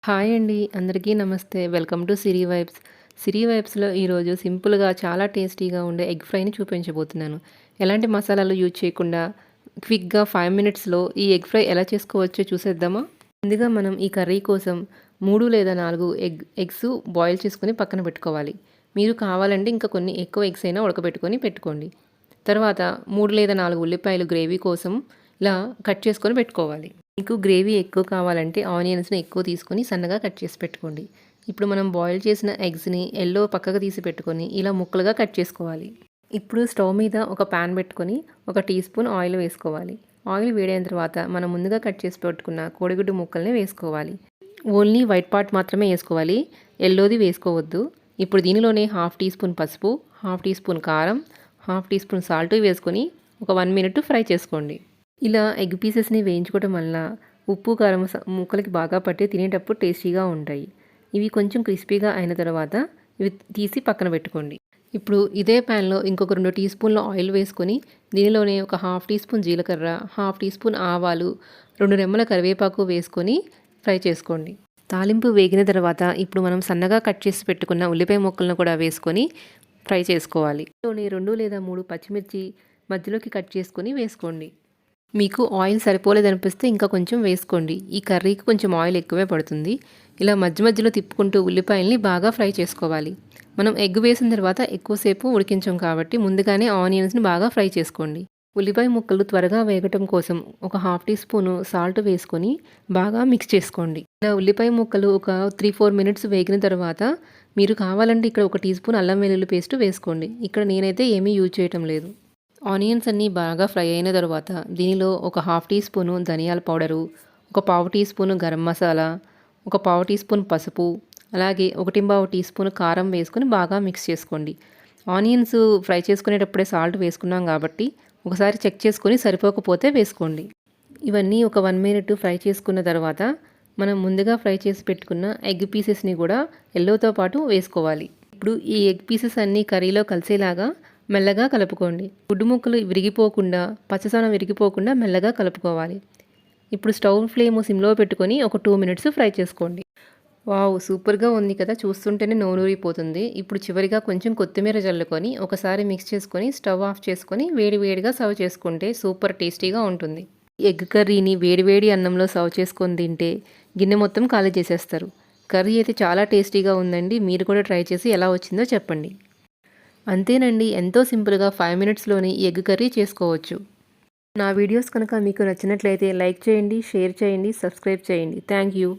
Hi అండి. అందరికీ నమస్తే. Welcome to Siri vibes. Siri వైబ్స్‌లో ఈరోజు సింపుల్‌గా చాలా టేస్టీగా ఉండే ఎగ్ ఫ్రైని చూపించబోతున్నాను. ఎలాంటి మసాలాలు యూజ్ చేయకుండా క్విక్‌గా 5 మినిట్స్‌లో ఈ ఎగ్ ఫ్రై ఎలా చేసుకోవచ్చో చూసేద్దామా? ముందుగా మనం ఈ కర్రీ కోసం 3 లేదా 4 ఎగ్స్ బాయిల్ చేసుకొని పక్కన పెట్టుకోవాలి. మీరు కావాలంటే ఇంకా కొన్ని ఎక్కువ ఎగ్స్ అయినా ఉడకబెట్టుకొని పెట్టుకోండి. తర్వాత 3 లేదా 4 ఉల్లిపాయలు గ్రేవీ కోసం ఇలా కట్ చేసుకొని పెట్టుకోవాలి. మీకు గ్రేవీ ఎక్కువ కావాలంటే ఆనియన్స్‌ని ఎక్కువ తీసుకొని సన్నగా కట్ చేసి పెట్టుకోండి. ఇప్పుడు మనం బాయిల్ చేసిన ఎగ్స్‌ని పక్కకు తీసి పెట్టుకొని ఇలా ముక్కలుగా కట్ చేసుకోవాలి. ఇప్పుడు స్టవ్ మీద ఒక పాన్ పెట్టుకొని ఒక టీ స్పూన్ ఆయిల్ వేసుకోవాలి. ఆయిల్ వేడైన తర్వాత మనం ముందుగా కట్ చేసి పెట్టుకున్న కోడిగుడ్డు ముక్కల్ని వేసుకోవాలి. ఓన్లీ వైట్ పార్ట్ మాత్రమే వేసుకోవాలి. ఎల్లోది వేసుకోవద్దు. ఇప్పుడు దీనిలోనే హాఫ్ టీ స్పూన్ పసుపు, హాఫ్ టీ స్పూన్ కారం, హాఫ్ టీ స్పూన్ సాల్ట్ వేసుకొని ఒక 1 మినిట్ ఫ్రై చేసుకోండి. ఇలా ఎగ్ పీసెస్ని వేయించుకోవడం వల్ల ఉప్పు కారం ముక్కలకి బాగా పట్టి తినేటప్పుడు టేస్టీగా ఉంటాయి. ఇవి కొంచెం క్రిస్పీగా అయిన తర్వాత ఇవి తీసి పక్కన పెట్టుకోండి. ఇప్పుడు ఇదే ప్యాన్లో ఇంకొక 2 టీ స్పూన్ల ఆయిల్ వేసుకొని దీనిలోనే ఒక హాఫ్ టీ స్పూన్ జీలకర్ర, హాఫ్ టీ స్పూన్ ఆవాలు, 2 రెమ్మల కరివేపాకు వేసుకొని ఫ్రై చేసుకోండి. తాలింపు వేగిన తర్వాత ఇప్పుడు మనం సన్నగా కట్ చేసి పెట్టుకున్న ఉల్లిపాయ ముక్కలను కూడా వేసుకొని ఫ్రై చేసుకోవాలి. దీనిలోనే 2 లేదా 3 పచ్చిమిర్చి మధ్యలోకి కట్ చేసుకొని వేసుకోండి. మీకు ఆయిల్ సరిపోలేదనిపిస్తే ఇంకా కొంచెం వేసుకోండి. ఈ కర్రీకి కొంచెం ఆయిల్ ఎక్కువే పడుతుంది. ఇలా మధ్య మధ్యలో తిప్పుకుంటూ ఉల్లిపాయల్ని బాగా ఫ్రై చేసుకోవాలి. మనం ఎగ్ వేసిన తర్వాత ఎక్కువసేపు ఉడికించాం కాబట్టి ముందుగానే ఆనియన్స్ని బాగా ఫ్రై చేసుకోండి. ఉల్లిపాయ ముక్కలు త్వరగా వేగటం కోసం ఒక హాఫ్ టీ స్పూను సాల్ట్ వేసుకొని బాగా మిక్స్ చేసుకోండి. ఇలా ఉల్లిపాయ ముక్కలు ఒక 3-4 మినిట్స్ వేగిన తర్వాత మీరు కావాలంటే ఇక్కడ ఒక టీ స్పూన్ అల్లం వెల్లుల్లి పేస్ట్ వేసుకోండి. ఇక్కడ నేనైతే ఏమీ యూజ్ చేయటం లేదు. ఆనియన్స్ అన్నీ బాగా ఫ్రై అయిన తర్వాత దీనిలో ఒక హాఫ్ టీ స్పూను ధనియాల పౌడరు, ఒక పావు టీ స్పూను గరం మసాలా, ఒక పావు టీ స్పూన్ పసుపు, అలాగే 1 టీ స్పూన్ కారం వేసుకొని బాగా మిక్స్ చేసుకోండి. ఆనియన్స్ ఫ్రై చేసుకునేటప్పుడే సాల్ట్ వేసుకున్నాం కాబట్టి ఒకసారి చెక్ చేసుకొని సరిపోకపోతే వేసుకోండి. ఇవన్నీ ఒక 1 మినిట్ ఫ్రై చేసుకున్న తర్వాత మనం ముందుగా ఫ్రై చేసి పెట్టుకున్న ఎగ్ పీసెస్ని కూడా ఎల్లోతో పాటు వేసుకోవాలి. ఇప్పుడు ఈ ఎగ్ పీసెస్ అన్నీ కర్రీలో కలిసేలాగా మెల్లగా కలుపుకోండి. గుడ్డు ముక్కలు విరిగిపోకుండా, పచ్చసొన విరిగిపోకుండా మెల్లగా కలుపుకోవాలి. ఇప్పుడు స్టవ్ ఫ్లేమ్ సిమ్లో పెట్టుకొని ఒక 2 మినిట్స్ ఫ్రై చేసుకోండి. వావ్, సూపర్గా ఉంది కదా, చూస్తుంటేనే నోరూరిపోతుంది. ఇప్పుడు చివరిగా కొంచెం కొత్తిమీర జల్లుకొని ఒకసారి మిక్స్ చేసుకొని స్టవ్ ఆఫ్ చేసుకొని వేడివేడిగా సర్వ్ చేసుకుంటే సూపర్ టేస్టీగా ఉంటుంది. ఎగ్ కర్రీని వేడివేడి అన్నంలో సర్వ్ చేసుకొని తింటే గిన్నె మొత్తం ఖాళీ చేసేస్తారు. కర్రీ అయితే చాలా టేస్టీగా ఉందండి. మీరు కూడా ట్రై చేసి ఎలా వచ్చిందో చెప్పండి. అంతేనండి, ఎంతో సింపుల్గా 5 మినిట్స్లోనే ఎగ్ కర్రీ చేసుకోవచ్చు. నా వీడియోస్ కనుక మీకు నచ్చినట్లయితే లైక్ చేయండి, షేర్ చేయండి, సబ్స్క్రైబ్ చేయండి. Thank you.